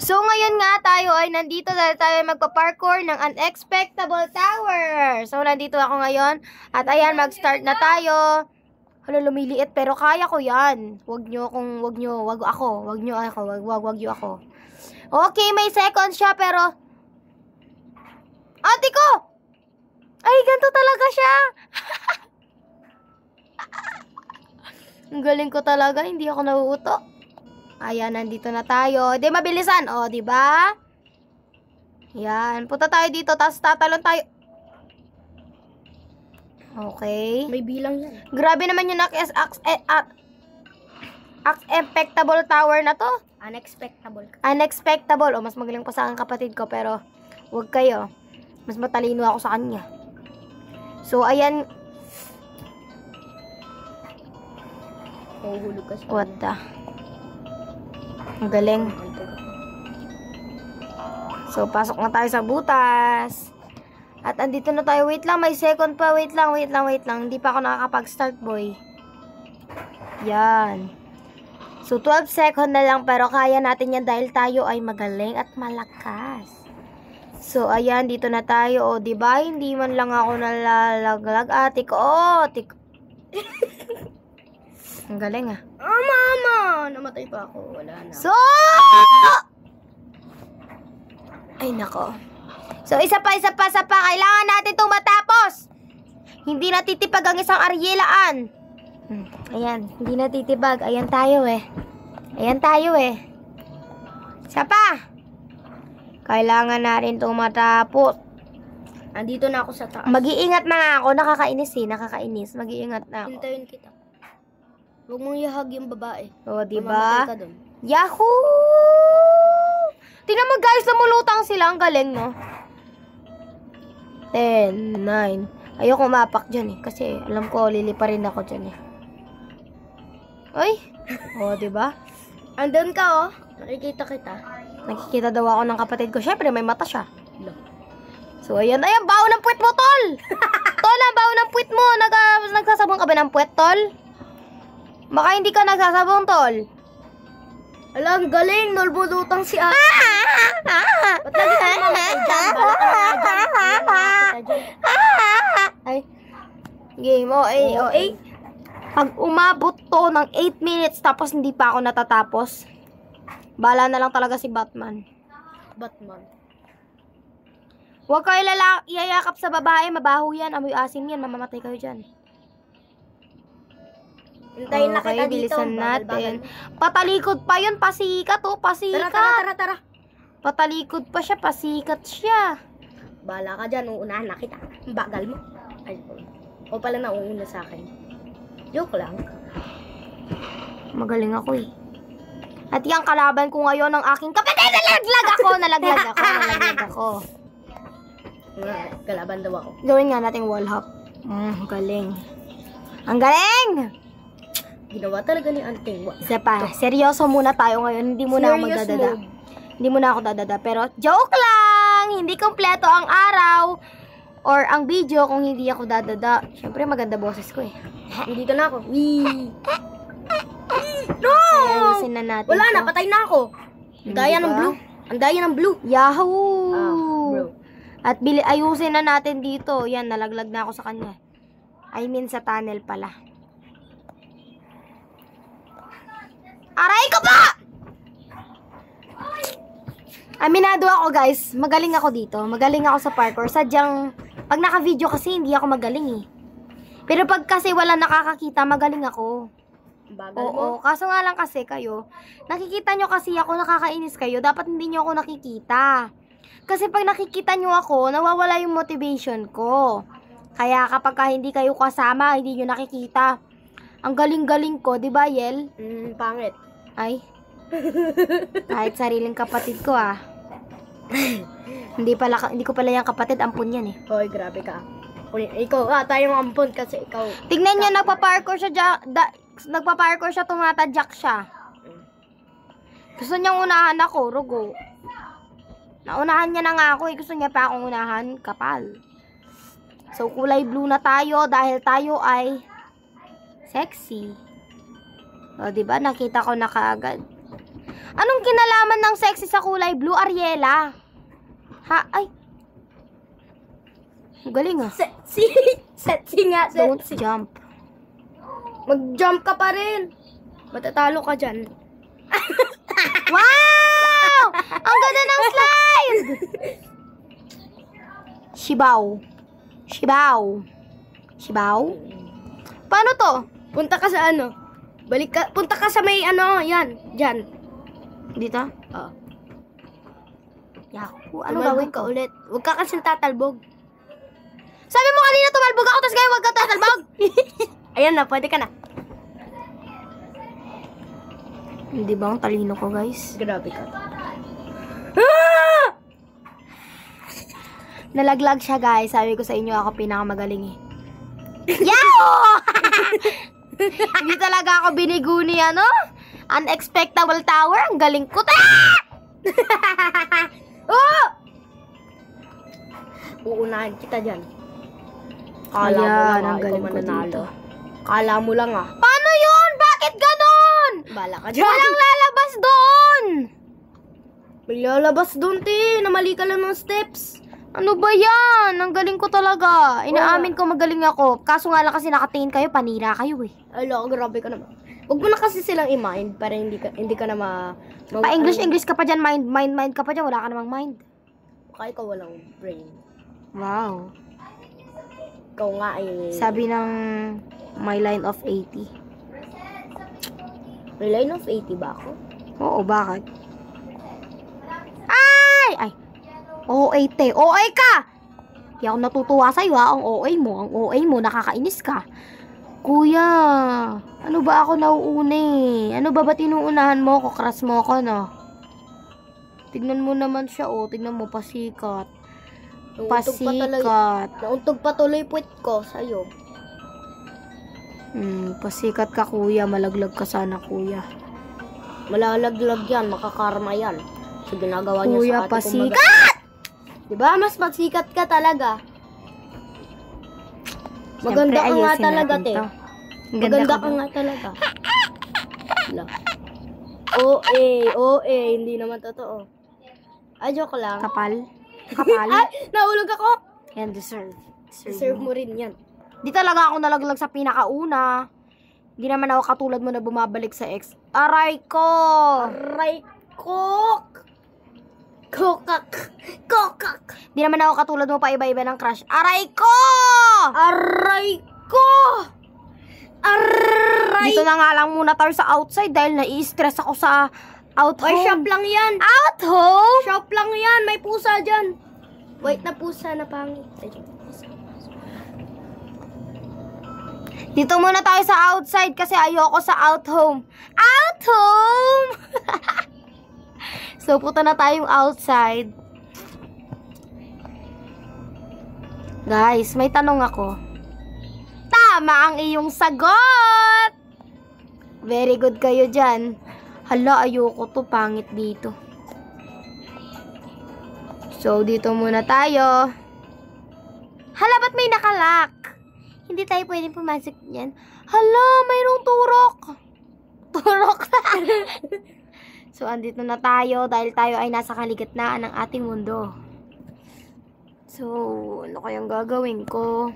So, ngayon nga tayo ay nandito dahil tayo ay magpa-parkour ng Unexpectable Tower. So, nandito ako ngayon. At ayan, mag-start na tayo. Hala, lumiliit pero kaya ko yan. Wag ako. Okay, may second siya pero... Ate ko! Ay, ganito talaga siya. Ang galing ko talaga, hindi ako nauuto. Ayan, nandito na tayo. Di mabilisan, oh, di ba? Yan, punta tayo dito, tapos tatalon tayo. Okay. May bilang yan. Grabe naman yung Unexpectable Tower na to. Unexpectable. Unexpectable. O, mas magaling pa sa aking kapatid ko, pero wag kayo. Mas matalino ako sa kanya. So, ayan. Mahuhulog ka sa What the? Ang galing. So, pasok na tayo sa butas. At andito na tayo. Wait lang, may second pa. Wait lang. Hindi pa ako nakakapag-start, boy. Yan. So, 12 second na lang, pero kaya natin yan dahil tayo ay magaling at malakas. So, ayan, dito na tayo. O, diba? Hindi man lang ako nalalaglag. Atik, oh, tik. Ang galing, ah. Mama! Namatay pa ako. Wala na. So! Ay, nako. So, isa pa. Kailangan natin itong matapos. Hindi natitipag ang isang Aryelaan. Ayan, hindi natitibag. Ayan tayo eh. Isa pa. Kailangan natin itong matapos. Andito na ako sa taas. Mag-iingat na nga ako. Nakakainis. Mag-iingat na ako. Hintayin kita. Huwag mong ihag yung babae. O, diba? Mamamatay ka dun. Yahoo! Tingnan mo guys, namulutang sila. Ang galing, no? 10, 9. Ayoko mapak dyan eh. Kasi alam ko, lilipa rin ako dyan eh. Ay! O, diba? Andun ka, oh. Nakikita kita. Nakikita daw ako ng kapatid ko. Syempre, may mata siya. So, ayan. Ayan, bawo ng puwet mo, tol! Tol, ang bawo ng puwet mo. Nagsasabong ka ba ng puwet, tol? Baka hindi ka nagsasabong, tol. Alam, galing. Nulbulutang si ate. Ba't lagi ka mamatay dyan? Bala ka na dyan. Ay. Game, ay. Pag umabot to ng 8 minutes tapos hindi pa ako natatapos, bala na lang talaga si Batman. Huwag kayo iyayakap sa babae. Mabaho yan. Amoy asim yan. Mamamatay kayo dyan. Hintayin na kita dito. Bilisan natin. Patalikod pa yun. Pasikat, oh. Pasikat. Tara. Patalikod pa siya. Pasikat siya. Bala ka dyan. Uunahan na kita. Ang bagal mo. Ay, o pala nauuna sa akin. Joke lang. Magaling ako eh. At yung kalaban ko ngayon ng aking kapatid. Nalaglag ako. Kalaban daw ako. Gawin nga nating wall hop. Galing. Ang galing! Ginawa talaga ni Anting. Isa pa. Seryoso muna tayo ngayon. Hindi muna ako magdadada. Hindi muna ako dadada. Pero joke lang! Hindi kompleto ang araw or ang video kung hindi ako dadada. Siyempre maganda boses ko eh. Dito na ako. Wee! No! Ayusin na natin. Wala na, patay na ako. Ang daya ng blue. Ang daya ng blue. Yahoo! Bro. At ayusin na natin dito. Yan, nalaglag na ako sa kanya. I mean sa tunnel pala. Aray ko pa! Aminado ako guys. Magaling ako dito. Magaling ako sa parkour. Sadyang, pag naka-video kasi hindi ako magaling eh. Pero pag kasi wala nakakakita, magaling ako. Bagal Oo, mo. kaso nga lang kasi kayo, nakikita nyo kasi ako, nakakainis kayo, dapat hindi nyo ako nakikita. Kasi pag nakikita nyo ako, nawawala yung motivation ko. Kaya kapag hindi kayo kasama, hindi nyo nakikita. Ang galing-galing ko, di ba, Yel? Pangit. Ay. Kahit sariling kapatid ko, ah. hindi ko pala yung kapatid, ampun yan eh. Hoy, grabe ka. Ikaw, tayong ampon kasi ikaw. Tignan nyo, nagpa-parkour siya, tumatadyak siya. Gusto niyang unahan ako, rugo. Naunahan niya na nga ako, gusto niya pa akong unahan, kapal. So, kulay blue na tayo dahil tayo ay sexy. O, diba? Nakita ko na kaagad. Anong kinalaman ng sexy sa kulay blue, Ariela? Ha? Ay. Ang galing ah. Sexy. Sexy nga, Don't sexy. jump. Mag-jump ka pa rin. Matatalo ka dyan. Wow! Ang ganda ng slide! Shibaw. Shibaw. Shibaw? Paano to? Punta ka sa ano? Balik ka, punta ka sa may ano, yan. Dyan. Dito? Oo. Yaku. Ano Ano gawin gawin ka ko? ulit? Huwag ka kasing tatalbog. Sabi mo kanina tumalbog ako, tapos ngayon wag ka tatalbog. Ayan na, pwede ka na. Hindi ba ang talino ko, guys? Grabe ka. Nalaglag siya, guys. Sabi ko sa inyo, ako pinakamagaling eh. Yaw! Hindi talaga ako binigo ni ano? Unexpectable tower. Ang galing ko. Oh! Uunahin kita dyan. Kala mo Ayan, lang ang ikaw galing ko mananalo. dito. Kala mo lang Paano yun? Bakit ganon? Bala ka dyan. Walang lalabas doon. May lalabas doon, te. Namali ka lang ng steps. Ano ba yan? Ang galing ko talaga. Inaamin ko magaling ako. Kaso nga lang kasi nakatingin kayo, panira kayo eh. Alo, grabe ka naman. Huwag mo na kasi silang i-mind para hindi ka na Pa-English ka pa dyan, mind ka pa dyan. Wala ka namang mind. Kaya ikaw walang brain. Wow. Ikaw nga eh. Sabi ng my line of 80. May line of 80 ba ako? Oo, bakit? Ay! OA te. OA ka! Di ako natutuwa sa'yo ha. Ang OA mo. Nakakainis ka. Kuya, ano ba ako nauuna eh? Ano ba tinuunahan mo ko? Crush mo ko, no? Tignan mo naman siya, oh. Tignan mo, pasikat. Pasikat. Nauntog pa tuloy puwit ko sa'yo. Pasikat ka, kuya. Malaglag ka sana, kuya. Malalaglag yan. Makakarma yan. So, ginagawa niya Kuya, sa ate. pasikat! Diba? Mas pasikat ka talaga. Maganda ka nga talaga, te. Maganda ka nga talaga. Wala. OA, hindi naman totoo. Ay, joke lang. Kapal? Ay, nahulog ako. Yan, deserve. Deserve mo rin yan. Di talaga ako nalaglag sa pinakauna. Di naman ako katulad mo na bumabalik sa ex. Aray ko! Aray, kok! Kokak! Kokak! Di naman ako katulad mo pa iba-iba ng crush. Aray ko! Aray ko! Aray! Dito na nga lang muna tayo sa outside dahil nai-stress ako sa out Ay, home. shop lang yan. Out home? Shop lang yan. May pusa dyan. Wait na pusa na pangit. Dito muna tayo sa outside kasi ayoko sa out home. Out home! So, punta na tayong outside. Guys, may tanong ako. Tama ang iyong sagot! Very good kayo dyan. Hala, ayoko to. Pangit dito. So, dito muna tayo. Hala, ba't may nakalak? Hindi tayo pwedeng pumasok dyan. Hala, mayroong turok. Turok. So, andito na tayo dahil tayo ay nasa kaligitnaan ng ating mundo. So, ano kayang gagawin ko?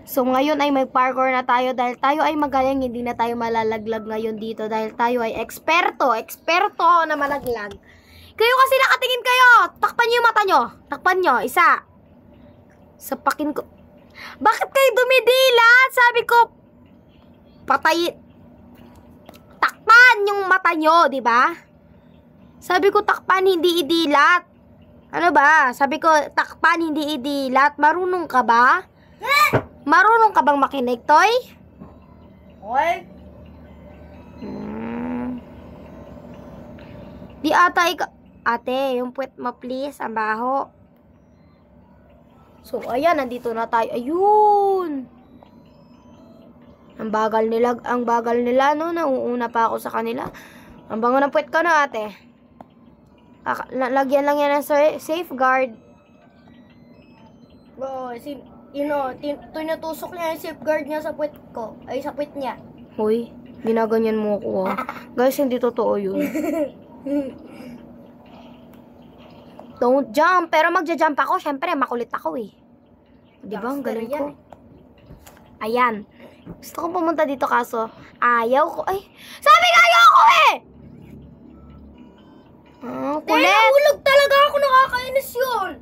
So, ngayon ay mag-parkour na tayo dahil tayo ay magaling. Hindi na tayo malalaglag ngayon dito dahil tayo ay eksperto. Eksperto na malaglag. Kayo kasi nakatingin kayo. Takpan niyo yung mata nyo. Takpan nyo. Isa. Sapakin ko. Bakit kayo dumidilat? Sabi ko, patay. Takpan yung mata nyo, di ba? Sabi ko, takpan, hindi idilat. Ano ba? Sabi ko, takpan, hindi idilat. Marunong ka ba? Marunong ka bang makinig, Toy? Oy! Di ata ikaw. Ate, yung puwet mo, please. Ang baho. So, ayan, nandito na tayo. Ayun! Ang bagal nila, no? Nauuna pa ako sa kanila. Ang bango ng puwet ko, no, ate? Lagyan lang yan ng safeguard. Oo, tinutusok niya yung safeguard niya sa puwet ko. Ay, sa puwet niya. Hoy, Ginaganyan mo ko, ah. Guys, hindi totoo yun. Don't jump. Pero magja-jump ako. Syempre, makulit ako eh. Di ba? Ang galing ko. Ayan. Gusto kong pumunta dito kaso ayaw ko. Ay, sabi nga ayaw ko eh! Kulit. Nahulog talaga ako, nakakainis yun.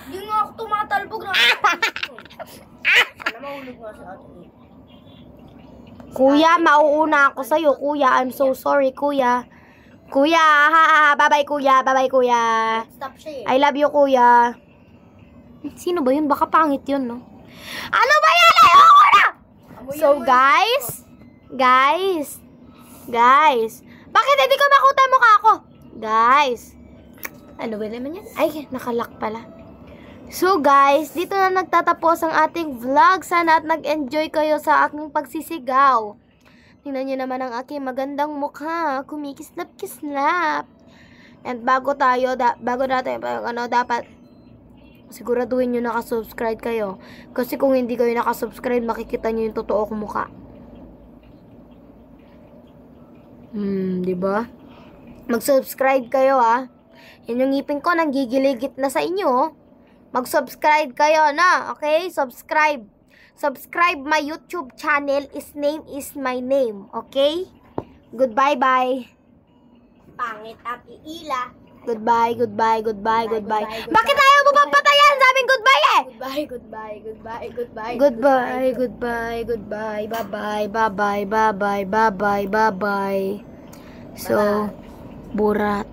Hindi nga ako tumatalbog na. Sana mahulog nga sa atin eh. Kuya, mauuna ako sa'yo. Kuya, I'm so sorry, kuya. Kuya, bye-bye, kuya. Bye-bye, kuya. Stop siya eh. I love you, kuya. Sino ba yun? Baka pangit yun, no? Ano ba yan? Ayoko na! So, guys, bakit hindi ko makuta mukha ko? Guys, ano ba naman yan? Ay, nakalak pala. So, guys, dito na nagtatapos ang ating vlog. Sana at nag-enjoy kayo sa aking pagsisigaw. Tingnan nyo naman ang aking magandang mukha. Kumikislap-kislap. And bago natin, dapat siguraduhin nyo nakasubscribe kayo. Kasi kung hindi kayo nakasubscribe, makikita nyo yung totoo kong mukha. Diba? Mag-subscribe kayo, ah. Yan yung ngipin ko, nanggigiligit na sa inyo. Mag-subscribe kayo na, okay? Subscribe my YouTube channel. His name is my name, okay? Goodbye-bye. Pangit at iila. Goodbye. Bakit ayaw mo bang patayan? Sabing goodbye eh! Goodbye. Bye-bye. So, burat.